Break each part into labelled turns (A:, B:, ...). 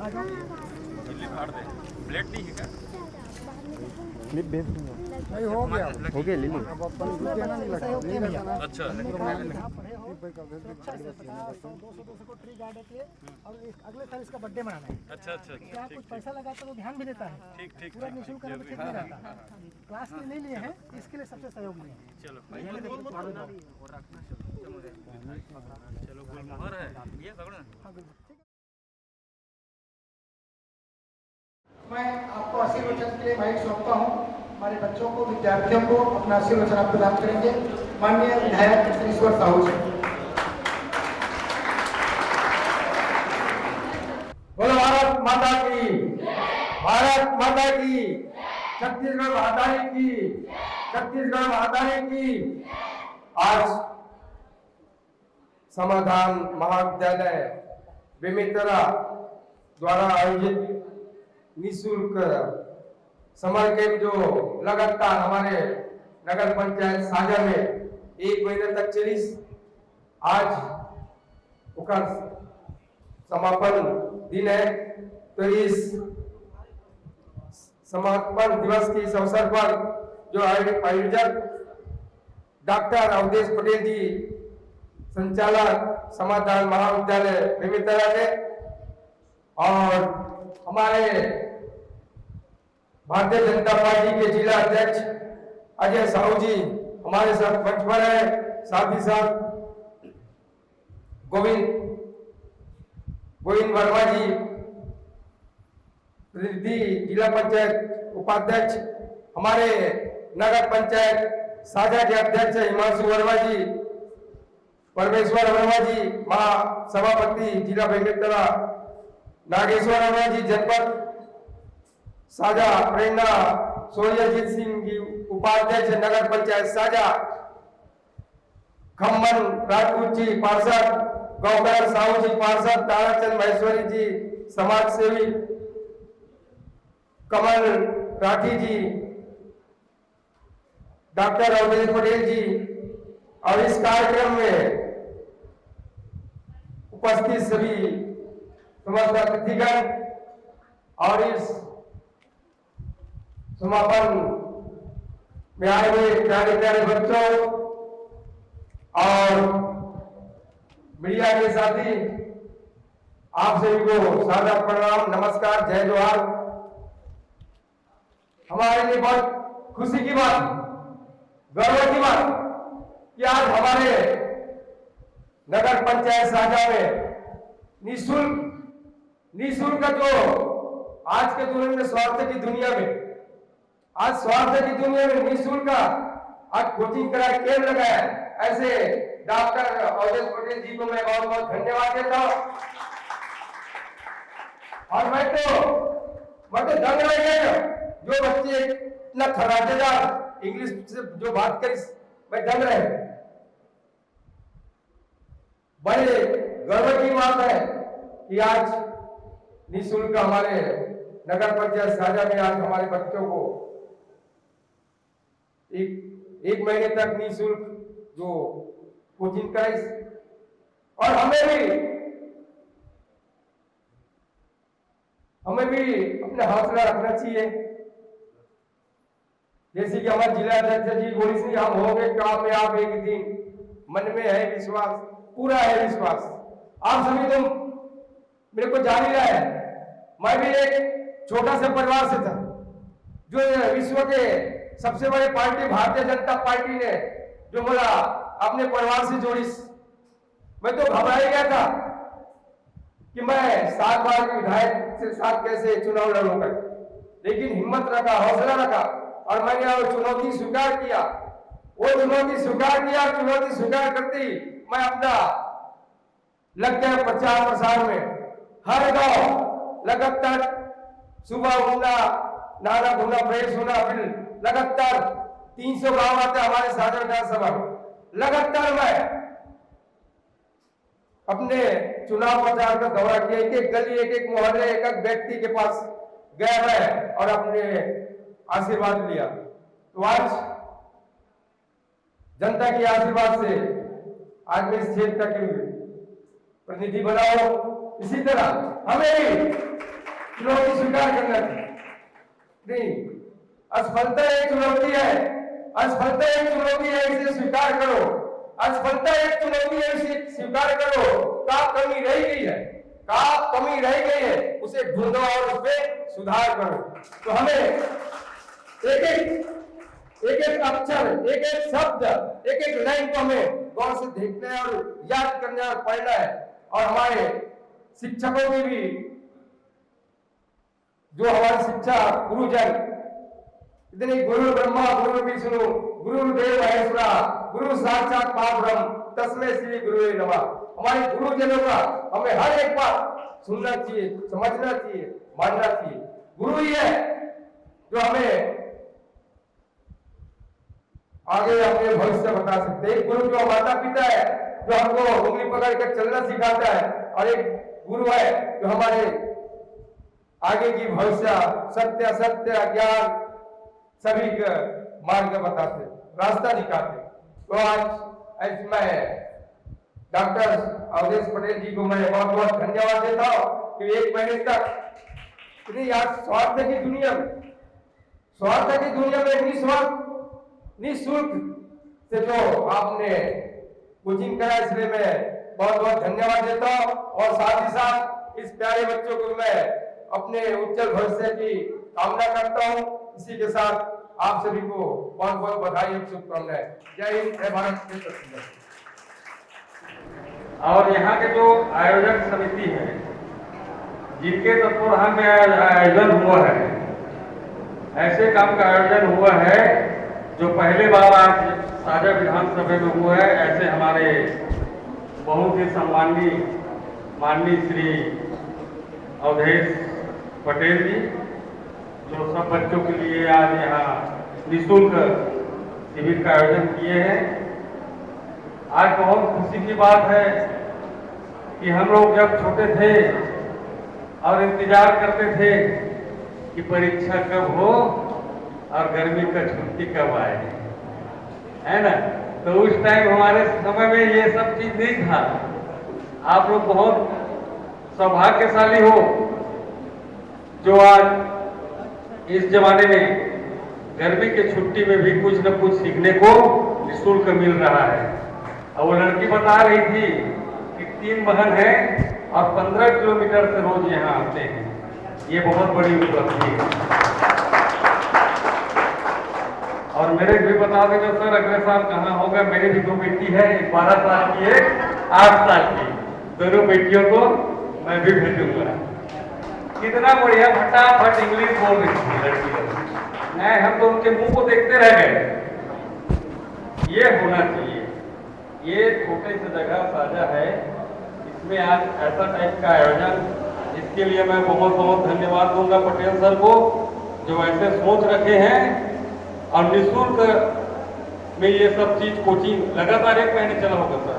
A: बिल्ली फाड़ दे। ब्लेड नहीं है क्या?
B: क्लिप भेज दूंगा।
C: नहीं हो गया
B: हो गया ले ली।
C: अब अपन को कहना नहीं लगा
A: अच्छा
C: को ट्री गार्ड के और अगले साल इसका बर्थडे मनाना है।
A: अच्छा अच्छा
C: क्या कुछ पैसा लगाता है तो ध्यान भी देता है।
A: ठीक ठीक
C: पूरा निःशुल्क करना तो ठीक नहीं रहता। क्लास के लिए नहीं लिए हैं, इसके लिए सबसे सहयोग लिए हैं।
A: चलो चलो गुलमोहर है ये पकड़ना।
C: मैं आपको आशीर्वचन के लिए माइक सौंपता हूँ। हमारे बच्चों को, विद्यार्थियों को अपना आशीर्वचन आप प्रदान करेंगे। माननीय विधायक श्री ईश्वर साहू जी। बोलो भारत माता की, भारत माता की, छत्तीसगढ़ महादानी की, छत्तीसगढ़ महादानी की। आज समाधान महाविद्यालय बेमेतरा द्वारा आयोजित निःशुल्क समर कैंप जो लगातार हमारे नगर पंचायत साझा में 1 महीने तक चली, आज उसका समापन दिन है। तो इस समापन दिवस के इस अवसर पर जो आयोजक डॉक्टर अवधेश पटेल जी, संचालक समाधान महाविद्यालय बेमेतरा ने, और हमारे भारतीय जनता पार्टी के जिला अध्यक्ष अजय साहू जी हमारे साथ मंच पर है, साथ ही साथ गोविंद वर्मा जी, प्रतिनिधि जिला पंचायत उपाध्यक्ष, हमारे नगर पंचायत साझा के अध्यक्ष हिमांशु वर्मा जी, परमेश्वर वर्मा जी, महासभापति जिला बेमेतरा नागेश्वर वर्मा जी, जनपद साझा प्रेरणा सूर्यजीत सिंह जी, उपाध्यक्ष नगर पंचायत साझा, खम्मन राजपूत जी पार्षद, गौकर साहू जी पार्षद, ताराचंद महेश्वरी जी समाज सेवी, कमल राठी जी, डॉक्टर अवधेश पटेल जी, और इस कार्यक्रम में उपस्थित सभी समस्त अतिथिगण और इस समापन में आए हुए प्यारे प्यारे बच्चों और मीडिया के साथी, आप सभी को सादर प्रणाम, नमस्कार, जय जोहार। हमारे लिए बहुत खुशी की बात, गर्व की बात कि आज हमारे नगर पंचायत साझा में निःशुल्क जो आज के दुनिया में स्वार्थ की दुनिया में, आज स्वार्थ की दुनिया में निःशुल्क आज कोचिंग करा कैंप लगाया। ऐसे डॉक्टर अवधेश पटेल जी को मैं बहुत बहुत धन्यवाद देता हूँ। और मैं तो दंग रह गया, जो बच्चे इतना खराटेदार इंग्लिश से जो बात करी, मैं दंग रहे। बड़े गर्व की बात है कि आज निःशुल्क हमारे नगर पंचायत साझा में आज हमारे बच्चों को एक महीने तक निःशुल्क जो कोचिंग कराई। और हमें भी अपना हौसला रखना चाहिए, जैसे कि हमारे जिला अध्यक्ष जी बोली से, हम होंगे कामयाब एक दिन, मन में है विश्वास, पूरा है विश्वास। आप सभी तुम मेरे को जान ही रहा है, मैं भी एक छोटा सा परिवार से था, जो विश्व के सबसे बड़े पार्टी भारतीय जनता पार्टी ने जो बोला अपने परिवार से जोड़ी, मैं तो घबरा ही गया था कि मैं 7 बार के विधायक के साथ कैसे चुनाव लड़ूंगा। लेकिन हिम्मत रखा, हौसला रखा, और मैंने वो चुनौती स्वीकार किया। चुनौती स्वीकार करती मैं अपना लग गया प्रचार प्रसार में। हर गांव लगातार सुबह उठना, नहाना धोना, फ्रेश होना, फिर लगातार 300 गांव आते हमारे साझा विधानसभा में। लगातार मैं अपने चुनाव प्रचार का दौरा किया, एक एक गली, एक एक मोहल्ले, एक एक व्यक्ति के पास गया मैं और अपने आशीर्वाद लिया। तो आज जनता के आशीर्वाद से आज मैं इस क्षेत्र के प्रतिनिधि बनाओ। इसी तरह हमें भी चुनौती स्वीकार करना चाहिए। नहीं, असफलता एक चुनौती है, असफलता एक चुनौती है, इसे स्वीकार करो। असफलता एक चुनौती है, इसे स्वीकार करो। क्या कमी रह गई है, क्या कमी रह गई है, उसे ढूंढो और उस पर सुधार करो। तो हमें एक एक अक्षर, एक एक शब्द, एक एक लाइन को हमें गौर से देखना है और याद करना है और पढ़ना है। और हमारे शिक्षकों की भी, जो हमारे शिक्षा गुरुजन, इतने गुरु ब्रह्मा गुरु विष्णु गुरुदेव महेश्वरा गुरु साक्षात परब्रह्म तस्मै श्री गुरुवे नमः। हमारे गुरुजनों का हमें हर एक बात सुनना चाहिए, समझना चाहिए, मानना चाहिए। गुरु ही है जो हमें आगे अपने भविष्य बता सकते हैं। गुरु जो माता पिता है, जो हमको उंगली पकड़ कर चलना सिखाता है, और एक गुरु है जो हमारे आगे की भविष्य, सत्य असत्य ज्ञान सभी का मार्ग बताते, रास्ता दिखाते। तो आज मैं डॉक्टर अवधेश पटेल जी को मैं बहुत बहुत धन्यवाद देता हूँ कि 1 महीने तक इतनी आज स्वार्थ की दुनिया में निःशुल्क से जो आपने कोचिंग करा, इसलिए मैं बहुत बहुत धन्यवाद देता हूँ। और साथ ही साथ इस प्यारे बच्चों को मैं अपने उज्जवल भविष्य की कामना करता हूँ। इसी के साथ आप सभी को बहुत बहुत बधाई और शुभकामनाएं। जय हिंद, जय भारत, जय छत्तीसगढ़।
D: और यहाँ के जो आयोजक समिति है, जिनके तत्वावधान में आयोजन हुआ है, ऐसे काम का आयोजन हुआ है जो पहले बार आज साझा विधानसभा में हुआ है। ऐसे हमारे बहुत ही सम्माननीय माननीय श्री अवधेश पटेल जी, जो सब बच्चों के लिए आज यहाँ निःशुल्क शिविर का आयोजन किए हैं। आज बहुत खुशी की बात है कि हम लोग जब छोटे थे और इंतजार करते थे कि परीक्षा कब हो और गर्मी का छुट्टी कब आए, है ना। तो उस टाइम हमारे समय में ये सब चीज नहीं था। आप लोग बहुत सौभाग्यशाली हो जो आज इस जमाने में गर्मी की छुट्टी में भी कुछ न कुछ सीखने को निःशुल्क मिल रहा है। और वो लड़की बता रही थी कि 3 बहन है और 15 किलोमीटर से रोज यहाँ आते हैं। ये बहुत बड़ी उपलब्धि है। और मेरे भी बता देना सर, अगले साल कहाँ होगा। मेरी भी 2 बेटी है, एक 12 साल की, एक 8 साल की। दोनों बेटियों को मैं भी भेजूंगा। कितना बढ़िया फटाफट इंग्लिश बोल रही थी लड़की। नहीं, हम तो उनके मुंह को देखते रह गए। ये होना चाहिए। ये छोटे से जगह साझा है, इसमें आज ऐसा टाइप का आयोजन, इसके लिए मैं बहुत बहुत धन्यवाद दूंगा पटेल सर को, जो ऐसे सोच रखे हैं। और निःशुल्क में ये सब चीज कोचिंग लगातार 1 महीने चला होगा सर,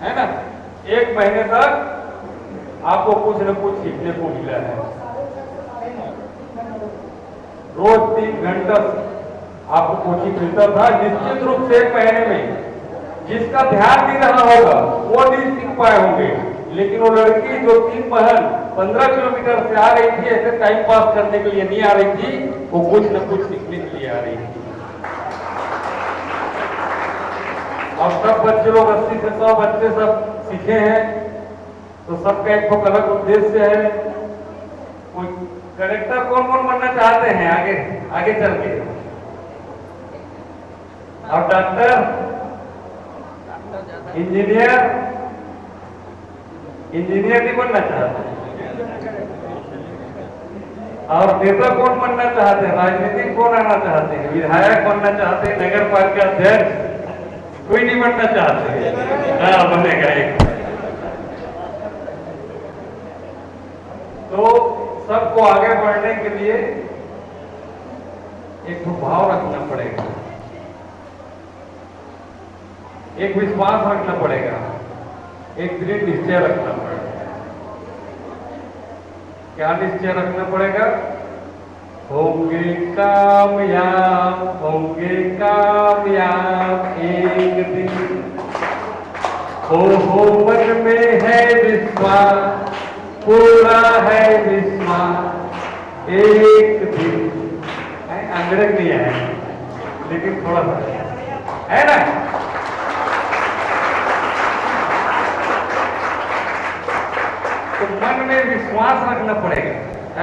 D: है ना। 1 महीने तक आपको कुछ न कुछ सीखने को मिला है। रोज 3 घंटा आपको कोचिंग मिलता था। निश्चित रूप से 1 महीने में जिसका ध्यान नहीं रहा होगा वो नहीं सीख पाए होंगे, लेकिन वो लड़की जो 3 बहन 15 किलोमीटर से आ रही थी, ऐसे टाइम पास करने के लिए नहीं आ रही थी, वो कुछ न कुछ सीखने के लिए आ रही थी। और सब बच्चे लोग 80 से 100 बच्चे सब सीखे हैं, तो सबका एक अलग उद्देश्य है। कोई कलेक्टर कौन कौन बनना चाहते हैं आगे आगे चल के, और डॉक्टर, इंजीनियर नहीं बनना चाहते, और नेता कौन बनना चाहते हैं, राजनीतिक कौन आना चाहते हैं, विधायक बनना चाहते हैं, नगर पालिका अध्यक्ष, कोई नहीं बनना चाहते। हाँ, बनेगा एक। तो सबको आगे बढ़ने के लिए एक भाव रखना पड़ेगा, एक विश्वास रखना पड़ेगा, एक दृढ़ निश्चय रखना पड़ेगा। क्या निश्चय रखना पड़ेगा? होंगे कामयाब, होंगे कामयाब एक दिन। हो मन में है विश्वास, पूरा है विश्वास, एक दिन अंग्रेज नहीं है, लेकिन थोड़ा सा है ना। तो मन में विश्वास रखना पड़ेगा।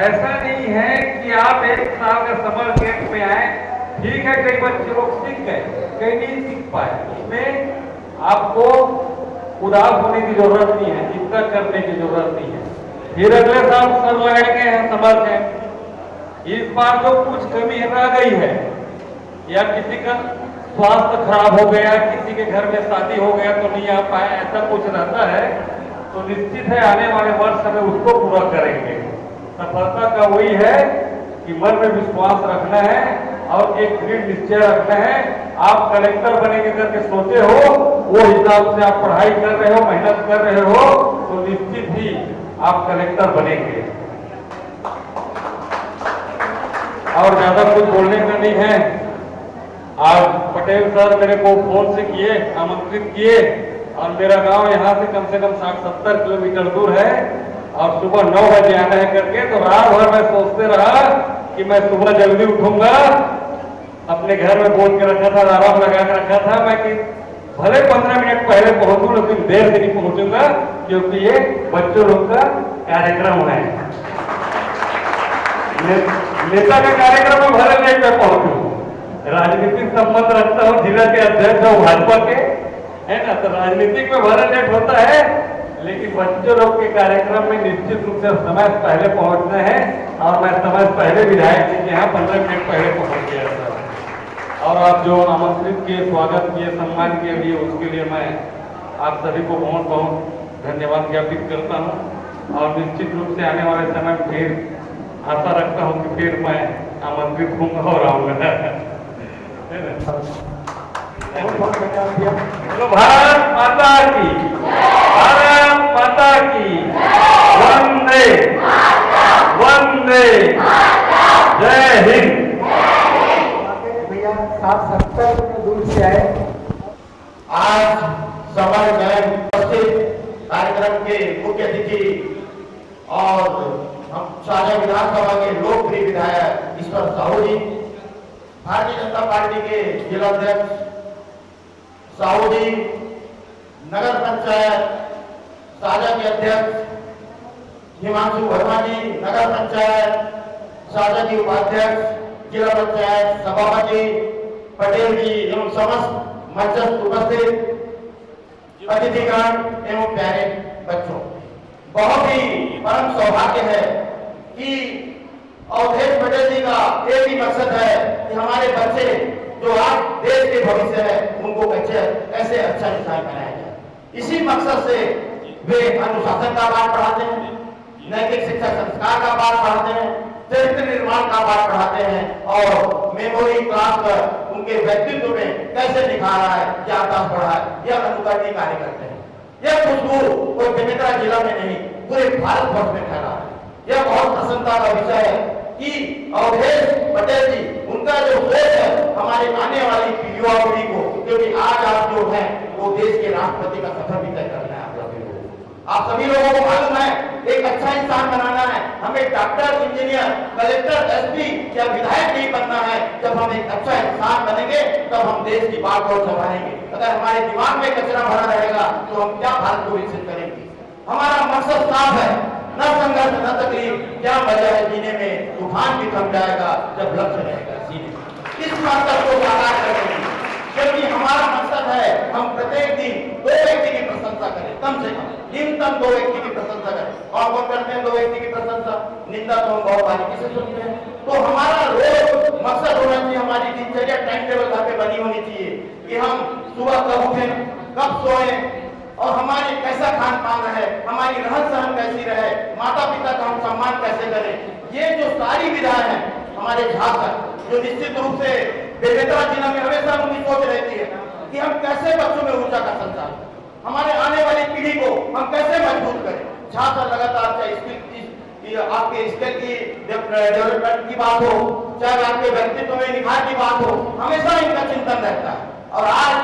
D: ऐसा नहीं है कि आप 1 साल का समर कैंप में आए, ठीक है कई बच्चे लोग सीख गए, कई नहीं सीख पाए। इसमें आपको उदास होने की जरूरत नहीं है, चिंता करने की जरूरत नहीं है। फिर अगले साल सर लगाए हैं समर कैंप। इस बार जो कुछ कमी रह गई है या किसी का स्वास्थ्य खराब हो गया, किसी के घर में शादी हो गया तो नहीं आ पाए, ऐसा कुछ रहता है तो निश्चित है आने वाले वर्ष में उसको पूरा करेंगे। सफलता का वही है कि मन में विश्वास रखना है और एक दृढ़ निश्चय रखना है। आप कलेक्टर बनेंगे करके सोचे हो, वो हिसाब से आप पढ़ाई कर रहे हो, मेहनत कर रहे हो, तो निश्चित ही आप कलेक्टर बनेंगे। और ज्यादा कुछ बोलने का नहीं है। आज पटेल सर मेरे को फोन से किए, आमंत्रित किए, और मेरा गांव यहाँ से कम 60-70 किलोमीटर दूर है और सुबह 9 बजे आना है करके, तो रात भर मैं सोचते रहा कि मैं सुबह जल्दी उठूंगा। अपने घर में बोल के रखा था, अलार्म लगा के रखा था मैं कि भले 15 मिनट पहले पहुंचूं, लेकिन देर से नहीं पहुंचूंगा क्योंकि ये बच्चों लोग का कार्यक्रम है। नेता का कार्यक्रम में भले लेट में पहुंचू, राजनीतिक संबंध रखता हूँ, जिला के अध्यक्ष हूँ भाजपा के, है ना। तो राजनीतिक में भले लेट होता है, लेकिन बच्चों लोग के कार्यक्रम में निश्चित रूप से समय से पहले पहुंचना है। और मैं समय से पहले विधायक जी के यहाँ 15 मिनट पहले पहुंच गया था। और आप जो आमंत्रित किए, स्वागत किए, सम्मान के लिए, उसके लिए मैं आप सभी को बहुत बहुत धन्यवाद ज्ञापित करता हूँ। और निश्चित रूप से आने वाले समय में फिर आशा रखता हूँ कि फिर मैं आमंत्रित होऊंगा और आऊंगा। भारत माता की, भारत माता की, वंदे वंदे, जय हिंद।
E: भैया 60-70 दूर से आए।
F: आज समर कैंप कार्यक्रम के मुख्य अतिथि और हम साझा विधानसभा के लोकप्रिय विधायक ईश्वर साहू जी, भारतीय जनता पार्टी के जिला अध्यक्ष साहू जी, नगर पंचायत साझा के अध्यक्ष हिमांशु वर्मा जी, नगर पंचायत साझा के उपाध्यक्ष जिला पंचायत सभापति पटेल जी एवं समस्त मंचस्थ उपस्थित अतिथिगण एवं प्यारे बच्चों, बहुत ही परम सौभाग्य है कि अवधेश पटेल जी का एक ही मकसद है कि हमारे बच्चे जो आज देश के भविष्य है उनको कैसे अच्छा इंसान बनाया जाए। इसी मकसद से वे अनुशासन का पाठ पढ़ाते हैं, नैतिक शिक्षा संस्कार का पाठ पढ़ाते हैं, चरित्र निर्माण का पाठ पढ़ाते हैं और मेमोरी क्लास कर उनके व्यक्तित्व में कैसे निखार रहा है, क्या आकाश बढ़ा है, यह अनुकरणीय कार्य करते हैं। यह खुशबू कोई बेमेतरा जिला में नहीं, पूरे भारत वर्ष में फैला है। यह बहुत प्रसन्नता का विषय है कि अवधेश पटेल जी, उनका जो सोच है हमारे आने वाली युवा पीढ़ी को, क्योंकि आज आप जो हैं वो देश के राष्ट्रपति का सफर भी तय करना है। आप सभी लोगों को मालूम है एक अच्छा इंसान बनाना है, हमें डॉक्टर, इंजीनियर, कलेक्टर, एसपी या विधायक नहीं बनना है। जब हम एक अच्छा इंसान बनेंगे तब हम देश की बात और संभालेंगे। अगर हमारे दिमाग में कचरा भरा रहेगा तो हम क्या भारत को विकसित करेंगे। हमारा मकसद साफ है, न संघर्ष न तकलीफ, क्या मजा है जीने में, तूफान भी थम जाएगा जब लक्ष्य रहेगा सीने। इस मकसद को साकार करेंगे, क्योंकि हमारा मकसद है हम प्रत्येक दिन 2 व्यक्ति की प्रशंसा करें, कम से कम न्यूनतम 2 व्यक्ति की प्रशंसा करें। और कौन करते हैं 2 व्यक्ति की प्रशंसा? निंदा तो हम बहुत बारीकी से सुनते हैं। तो हमारा रोज मकसद होना चाहिए, हमारी दिनचर्या टाइम टेबल घर पे बनी होनी चाहिए कि हम सुबह कब उठे, कब सोए और हमारे कैसा खान पान रहे, हमारी रहन सहन कैसी रहे, माता पिता का हम सम्मान कैसे करें। ये जो सारी विधाएं हैं हमारे झारखंड, जो निश्चित रूप से बेमेतरा जिला में हमेशा उनकी सोच रहती है कि हम कैसे बच्चों में ऊर्जा का संचार, हमारे आने वाली पीढ़ी को हम कैसे मजबूत करें। झारखंड लगातार चाहे आपके स्किल की डेवलपमेंट की बात हो, चाहे आपके व्यक्तित्व में निखार की बात हो, हमेशा इनका चिंतन रहता है। और आज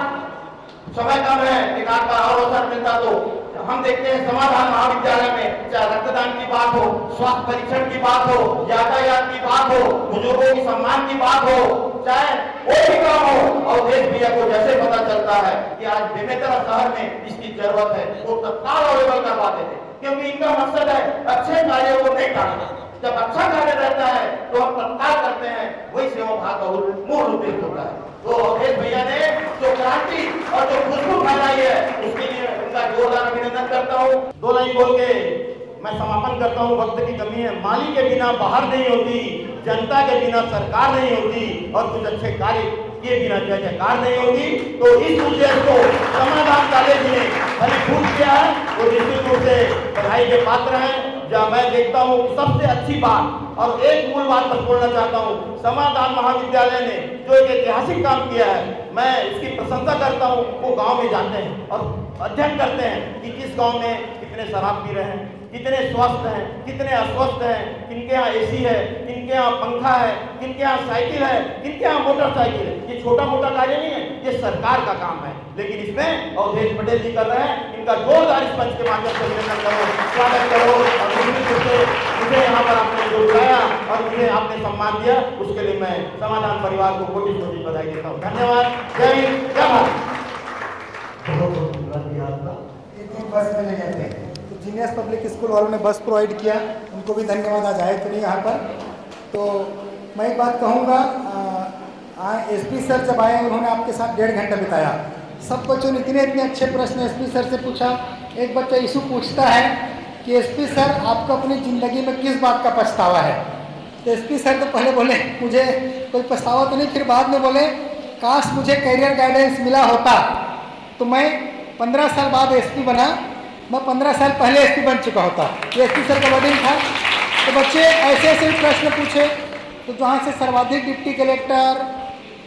F: समय कम है, एक आध बार और अवसर मिलता तो हम देखते हैं समाधान महाविद्यालय में चाहे रक्तदान की बात हो, स्वास्थ्य परीक्षण की बात हो, यातायात की बात हो, बुजुर्गों की सम्मान की बात हो, चाहे कोई भी काम हो, और देश भैया को जैसे पता चलता है कि आज बेमेतरा शहर में इसकी जरूरत है, वो तत्काल अवेलेबल करवा देते, क्योंकि इनका मकसद है अच्छे कार्यों को नहीं टालना। जब अच्छा कार्य रहता है तो हम तत्काल करते हैं, वही सेवा भाव का मूल उद्देश्य होता है। तो अवधेश भैया ने जो क्रांति और जो खुशबू फैलाई है, उसके लिए उनका जोरदार अभिनंदन करता हूँ। 2 लाइन बोल के मैं समापन करता हूँ, वक्त की कमी है। माली के बिना बाहर नहीं होती, जनता के बिना सरकार नहीं होती, और कुछ अच्छे कार्य किए बिना जय जयकार नहीं होती। तो इस उद्देश्य को समाधान कॉलेज ने फलीभूत किया है, वो निश्चित रूप से बधाई के पात्र हैं। जब मैं देखता हूँ सबसे अच्छी बात, और एक मूल बात बस बोलना चाहता हूँ, समाधान महाविद्यालय ने जो एक ऐतिहासिक काम किया है, मैं इसकी प्रशंसा करता हूँ। वो गांव में जाते हैं और अध्ययन करते हैं कि किस गांव में कितने शराब पी रहे हैं, कितने स्वस्थ हैं, कितने अस्वस्थ हैं, किनके यहाँ एसी है, किनके यहाँ पंखा है, किनके यहाँ साइकिल है, किनके यहाँ मोटरसाइकिल है। ये छोटा मोटा कार्य नहीं है, ये सरकार का काम है, लेकिन इसमें अवधेश पटेल जी कर रहे हैं। इनका जोरदार इस मंच के माध्यम से अभिनंदन करो, स्वागत करो, और निश्चित रूप से मुझे यहाँ पर आपने जो बुलाया और मुझे आपने सम्मान दिया, उसके लिए मैं समाधान परिवार को कोटि कोटि बधाई देता हूँ। धन्यवाद। जय हिंद, जय भारत।
E: बस में ले गए थे तो जीनियस पब्लिक स्कूल वालों ने बस प्रोवाइड किया, उनको भी धन्यवाद। आज आए तो नहीं यहाँ पर। तो मैं एक बात कहूँगा, एसपी सर जब आए उन्होंने आपके साथ 1.5 घंटा बिताया। सब बच्चों ने इतने अच्छे प्रश्न एसपी सर से पूछा। एक बच्चा इशू पूछता है कि एसपी सर आपको अपनी ज़िंदगी में किस बात का पछतावा है। तो एसपी सर तो पहले बोले मुझे कोई पछतावा तो नहीं, फिर बाद में बोले काश मुझे कैरियर गाइडेंस मिला होता तो मैं 15 साल बाद एसपी बना, मैं 15 साल पहले एसपी बन चुका होता। ये एसपी सर का वर्डिंग था। तो बच्चे ऐसे ऐसे प्रश्न पूछे, तो जहाँ से सर्वाधिक डिप्टी कलेक्टर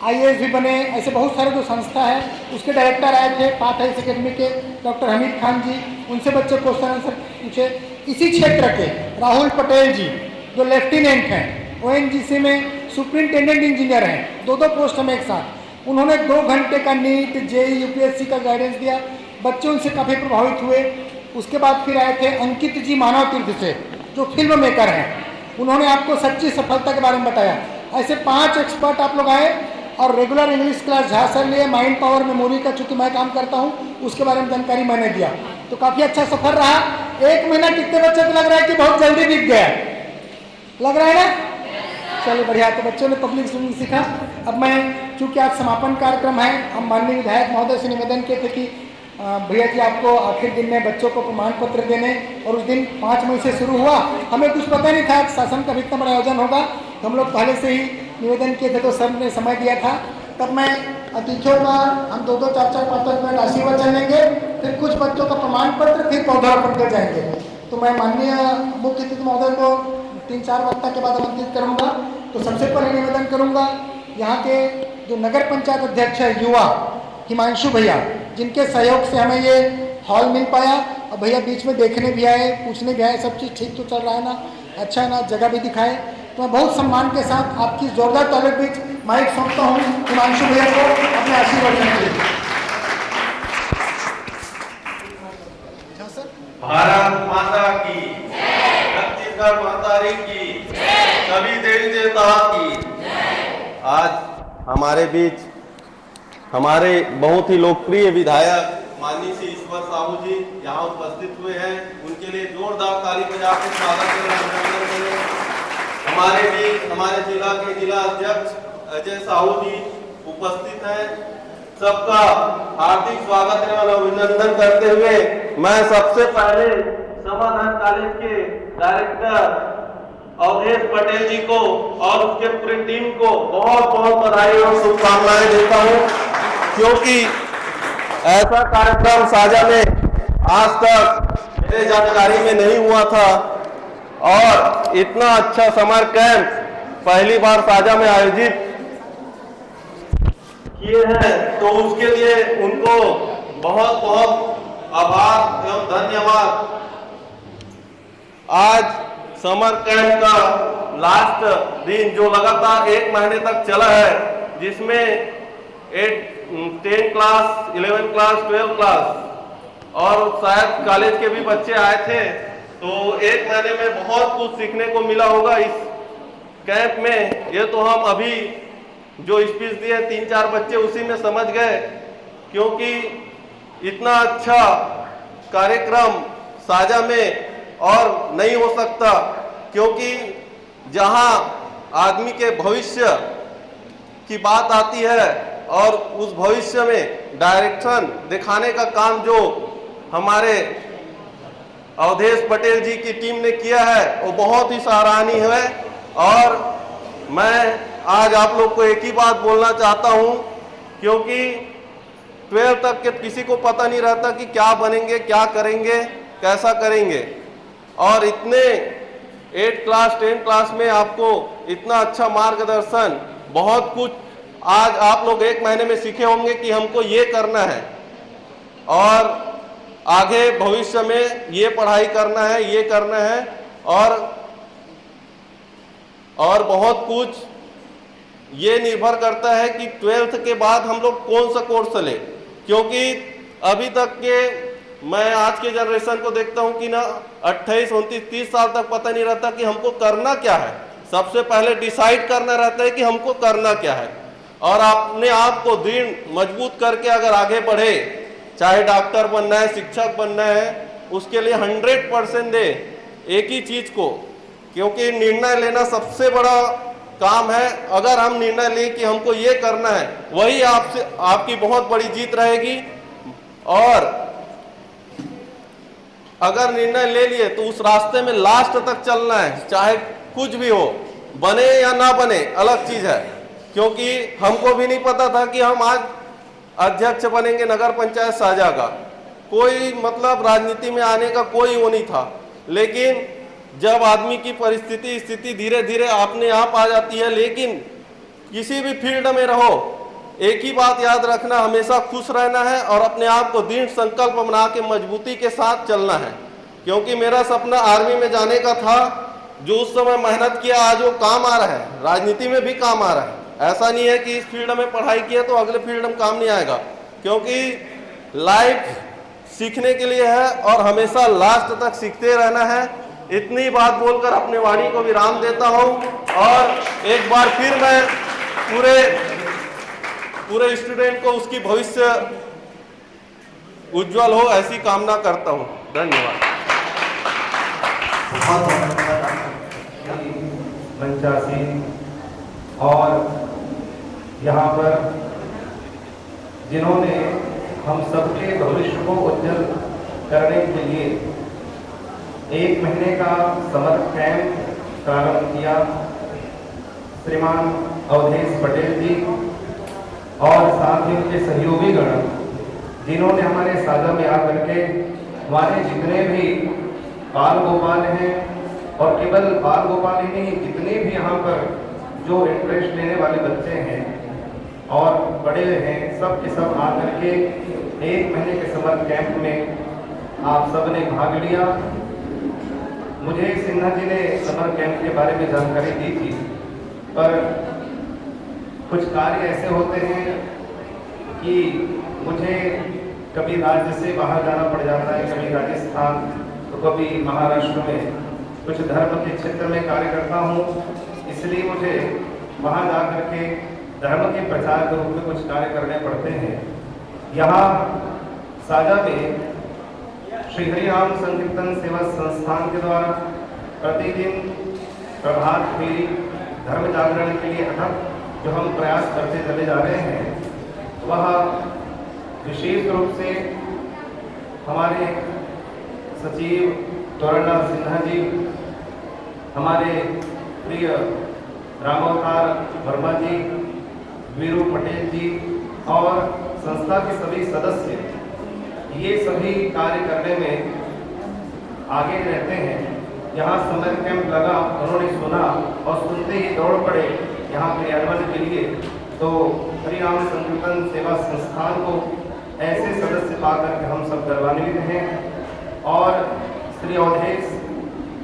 E: IAS भी बने, ऐसे बहुत सारे जो संस्था है उसके डायरेक्टर आए थे, पाथ हाइस अकेडमी के डॉक्टर हमीद खान जी, उनसे बच्चे क्वेश्चन आंसर पूछे। इसी क्षेत्र के राहुल पटेल जी जो लेफ्टिनेंट हैं, ONGC में सुप्रिंटेंडेंट इंजीनियर हैं, 2 पोस्ट में एक साथ, उन्होंने 2 घंटे का नीट JEE UPSC का गाइडेंस दिया। बच्चे उनसे काफ़ी प्रभावित हुए। उसके बाद फिर आए थे अंकित जी मानव तीर्थ से, जो फिल्म मेकर हैं, उन्होंने आपको सच्ची सफलता के बारे में बताया। ऐसे 5 एक्सपर्ट आप लोग आए, और रेगुलर इंग्लिश क्लास जहाँ सर लिए, माइंड पावर मेमोरी का चूँकि मैं काम करता हूँ उसके बारे में जानकारी मैंने दिया। तो काफ़ी अच्छा सफर रहा। 1 महीना कितने बच्चे को लग रहा है कि बहुत जल्दी बीत गया, लग रहा है ना? चलिए बढ़िया। तो बच्चों ने पब्लिक स्पीकिंग सीखा। अब मैं चूँकि आज समापन कार्यक्रम है, हम माननीय विधायक महोदय से निवेदन किए थे कि भैया जी आपको आखिर दिन में बच्चों को प्रमाण पत्र देने, और उस दिन 5 मई से शुरू हुआ। हमें कुछ पता नहीं था शासन का भी इतना बड़ा आयोजन होगा, तो हम लोग पहले से ही निवेदन किए थे, तो सर ने समय दिया था। तब मैं अतिथियों का हम 2-2, 4-4, 5-5 मिनट आशीर्वचन लेंगे, फिर कुछ बच्चों का प्रमाण पत्र, फिर पौधारोपण कर जाएंगे। तो मैं माननीय मुख्य अतिथि महोदय को 3-4 वक्ता के बाद आमंत्रित करूँगा। तो सबसे पहले निवेदन करूँगा यहाँ के जो नगर पंचायत अध्यक्ष है युवा हिमांशु भैया, जिनके सहयोग से हमें ये हॉल मिल पाया, और भैया बीच में देखने भी आए, पूछने भी आए सब चीज़ ठीक तो चल रहा है ना, अच्छा है ना, जगह भी दिखाए। तो मैं बहुत सम्मान के साथ आपकी जोरदार तालियों के बीच माइक सौंपता हूँ हिमांशु भैया को अपने आशीर्वाद के लिए।
G: भारत माता की, छत्तीसगढ़ माता की, सभी देवी देवताओं की। आज हमारे बीच हमारे बहुत ही लोकप्रिय विधायक माननीय श्री ईश्वर साहू जी यहाँ उपस्थित हुए हैं। उनके लिए जोरदार ताली बजा के स्वागत करें। हमारे बीच हमारे जिला के जिला अध्यक्ष अजय साहू जी उपस्थित हैं। सबका हार्दिक स्वागत एवं अभिनंदन करते हुए मैं सबसे पहले समाधान कॉलेज के डायरेक्टर अवधेश पटेल जी को और उसके पूरी टीम को बहुत बहुत बधाई और शुभकामनाएं देता हूं, क्योंकि ऐसा कार्यक्रम साझा में आज तक मेरे जानकारी में नहीं हुआ था, और इतना अच्छा समर कैंप पहली बार साझा में आयोजित किए हैं, तो उसके लिए उनको बहुत बहुत आभार एवं धन्यवाद। आज समर कैंप का लास्ट दिन जो लगातार 1 महीने तक चला है, जिसमें 10 क्लास, 11 क्लास, 12 क्लास और शायद कॉलेज के भी बच्चे आए थे, तो 1 महीने में बहुत कुछ सीखने को मिला होगा इस कैंप में। ये तो हम अभी जो स्पीच दिए 3-4 बच्चे उसी में समझ गए, क्योंकि इतना अच्छा कार्यक्रम साझा में और नहीं हो सकता, क्योंकि जहां आदमी के भविष्य की बात आती है और उस भविष्य में डायरेक्शन दिखाने का काम जो हमारे अवधेश पटेल जी की टीम ने किया है वो बहुत ही सराहनीय है। और मैं आज आप लोग को एक ही बात बोलना चाहता हूं, क्योंकि 12 तक के किसी को पता नहीं रहता कि क्या बनेंगे, क्या करेंगे, कैसा करेंगे, और इतने 8 क्लास 10 क्लास में आपको इतना अच्छा मार्गदर्शन, बहुत कुछ आज आप लोग 1 महीने में सीखे होंगे कि हमको ये करना है और आगे भविष्य में ये पढ़ाई करना है, ये करना है, और बहुत कुछ ये निर्भर करता है कि 12th के बाद हम लोग कौन सा कोर्स ले, क्योंकि अभी तक के मैं आज के जनरेशन को देखता हूं कि ना 28, 29, 30 साल तक पता नहीं रहता कि हमको करना क्या है। सबसे पहले डिसाइड करना रहता है कि हमको करना क्या है, और अपने आप को दृढ़ मजबूत करके अगर आगे बढ़े, चाहे डॉक्टर बनना है, शिक्षक बनना है, उसके लिए 100% दे एक ही चीज को, क्योंकि निर्णय लेना सबसे बड़ा काम है। अगर हम निर्णय लें कि हमको ये करना है, वही आपकी बहुत बड़ी जीत रहेगी। और अगर निर्णय ले लिए तो उस रास्ते में लास्ट तक चलना है, चाहे कुछ भी हो, बने या ना बने अलग चीज है। क्योंकि हमको भी नहीं पता था कि हम आज अध्यक्ष बनेंगे नगर पंचायत साझा का, कोई मतलब राजनीति में आने का कोई वो नहीं था, लेकिन जब आदमी की परिस्थिति स्थिति धीरे धीरे अपने आप आ जाती है। लेकिन किसी भी फील्ड में रहो, एक ही बात याद रखना, हमेशा खुश रहना है और अपने आप को दृढ़ संकल्प बना के मजबूती के साथ चलना है। क्योंकि मेरा सपना आर्मी में जाने का था, जो उस समय मेहनत किया आज वो काम आ रहा है, राजनीति में भी काम आ रहा है। ऐसा नहीं है कि इस फील्ड में पढ़ाई किया तो अगले फील्ड में काम नहीं आएगा, क्योंकि लाइफ सीखने के लिए है और हमेशा लास्ट तक सीखते रहना है। इतनी बात बोलकर अपने वाणी को विराम देता हूं, और एक बार फिर मैं पूरे स्टूडेंट को उसकी भविष्य उज्जवल हो ऐसी कामना करता हूं। धन्यवाद।
H: पंचासी और यहाँ पर जिन्होंने हम सबके भविष्य को उज्जवल करने के लिए 1 महीने का समर कैंप प्रारंभ किया, श्रीमान अवधेश पटेल जी और साथ ही उनके सहयोगी गण, जिन्होंने हमारे साझा में आकर के हमारे जितने भी बाल गोपाल हैं, और केवल बाल गोपाल ही नहीं, जितने भी यहाँ पर जो इंटरेस्ट लेने वाले बच्चे हैं और बड़े हैं, सब के सब आकर के 1 महीने के समर कैंप में आप सबने भाग लिया। मुझे सिन्हा जी ने समर कैंप के बारे में जानकारी दी थी, पर कुछ कार्य ऐसे होते हैं कि मुझे कभी राज्य से बाहर जाना पड़ जाता है, कभी राजस्थान तो कभी महाराष्ट्र में कुछ धर्म के क्षेत्र में कार्य करता हूँ, इसलिए मुझे वहाँ जा करके धर्म के प्रचार के रूप में कुछ कार्य करने पड़ते हैं। यहाँ साझा में श्री हरिराम संकीर्तन सेवा संस्थान के द्वारा प्रतिदिन प्रभात फेरी धर्म जागरण के लिए अथक जो हम प्रयास करते चले जा रहे हैं, वह विशेष रूप से हमारे सचिव तोरणलाल सिन्हा जी, हमारे प्रिय रामावतार वर्मा जी, वीरू पटेल जी और संस्था के सभी सदस्य, ये सभी कार्य करने में आगे रहते हैं। यहाँ समर कैंप लगा, उन्होंने सुना और सुनते ही दौड़ पड़े यहाँ क्रियान्वयन के लिए। तो हरिराम संकीर्तन सेवा संस्थान को ऐसे सदस्य पाकर के हम सब गर्वान्वित हैं, और श्री अवधेश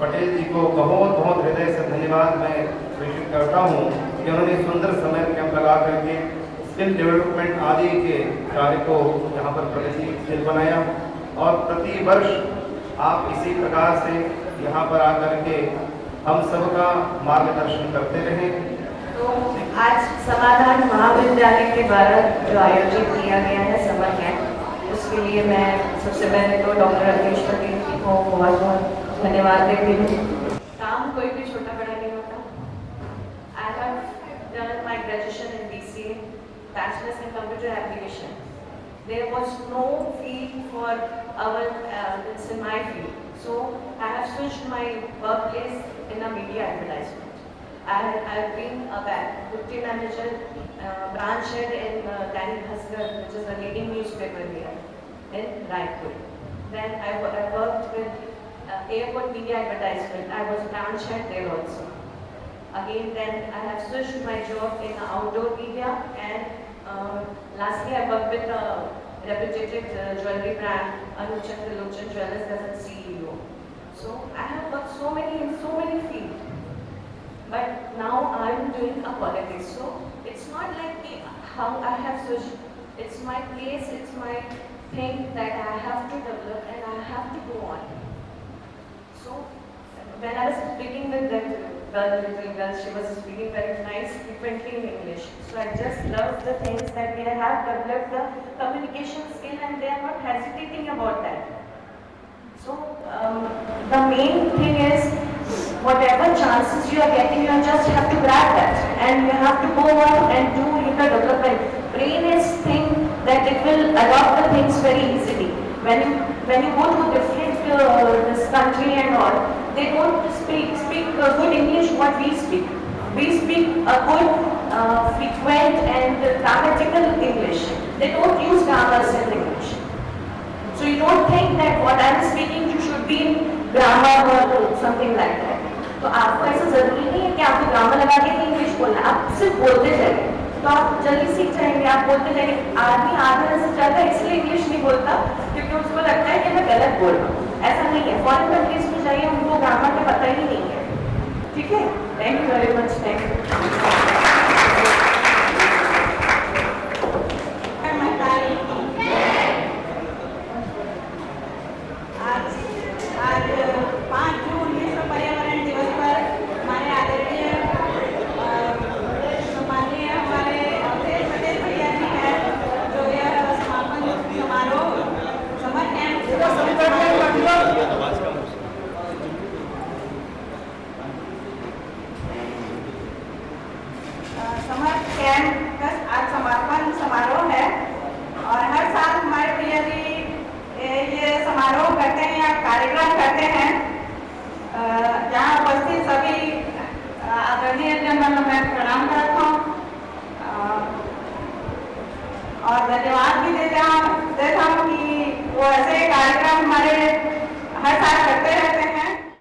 H: पटेल जी को बहुत बहुत हृदय से धन्यवाद मैं प्रेषित करता हूँ कि उन्होंने सुंदर समर कैंप लगा करके स्किल डेवलपमेंट आदि के कार्य को यहाँ पर प्रगतिशील बनाया। और प्रति वर्ष आप इसी प्रकार से यहाँ पर आकर के हम सबका मार्गदर्शन करते रहें।
I: तो आज समाधान महाविद्यालय के द्वारा जो आयोजित किया गया है समर कैंप, उसके लिए मैं सबसे पहले तो डॉक्टर अखिलेश पटेल जी को बहुत बहुत धन्यवाद देती हूँ। काम कोई भी छोटा बड़ा नहीं होता। I have done my graduation in BCA, bachelors in computer application. There was no field for our it's in my field, so I have switched my workplace in a media advertisement. I have been a deputy manager, branch head in Dainik Bhaskar, which is a leading newspaper here in Raipur. Then I worked with airport media advertisement. I was branch head there also. Again, then I have switched my job in outdoor media, and lastly I worked with a reputed jewelry brand, Anuchan Trilochan Jewellers, as a CEO. So I have worked in so many fields. But now I am doing a politics. So it's not like how I have switched. It's my place, it's my thing that I have to develop and I have to go on. So when I was speaking with that little girl, she was speaking very nice, frequently in English. So I just love the things that they have developed the communication skill and they are not hesitating about that. So the main thing is, whatever chances you are getting, you just have to grab that and you have to go on and do your development. Brain is thing that it will adopt the things very easily. When you go to different this country and all, they don't speak good English what we speak. We speak a good frequent and grammatical English. They don't use grammars in English. So you don't think that what I am speaking you should be in grammar or something like that. तो आपको ऐसा जरूरी नहीं है कि आपको grammar लगा के इंग्लिश बोलना, आप सिर्फ बोलते जाइए तो आप जल्दी सीख जाएंगे। आप बोलते जाइए। आदमी आधा से ज्यादा इसलिए इंग्लिश नहीं बोलता क्योंकि उसको लगता है कि मैं गलत बोल रहा हूँ। ऐसा नहीं है। फॉरेन कंट्रीज में जाइए, उनको ग्रामर का पता ही नहीं है। ठीक है, thank you very much. Thank you. Summer camp का आज समापन समारोह है और हर साल हमारे भैया जी ये समारोह करते हैं या कार्यक्रम करते हैं। यहाँ उपस्थित सभी आदरणीय जनरल मैं प्रणाम करता हूँ और धन्यवाद भी देता हूँ कि वो ऐसे कार्यक्रम हमारे हर साल